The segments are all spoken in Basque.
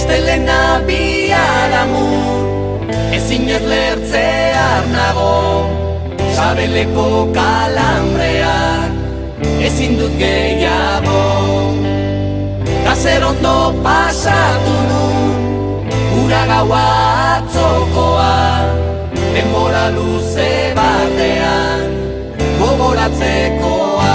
Astelena biharamun, ezin ez lertzear nago, sabeleko kalambreak, ezin dut gehiago. Gazer ondo pasatu nun, ura gaua atzokoa, denbora luze batean, gogoratzekoa.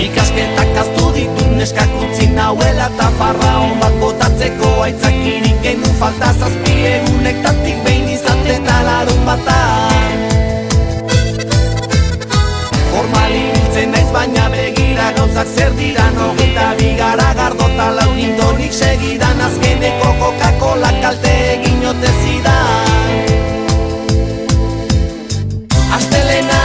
Ikasketak aztu ditu neskak utzi nauela eta farraon bat botatzeko aitzakirik genuen falta 7 egunektatik behin izaten alarun batan. Formal ibiltzen naiz baina begira gauzak zer diran, 22 gara gardota launindonik segidan, azkeneko Coca-Cola kalte egin ote zidan. Astelena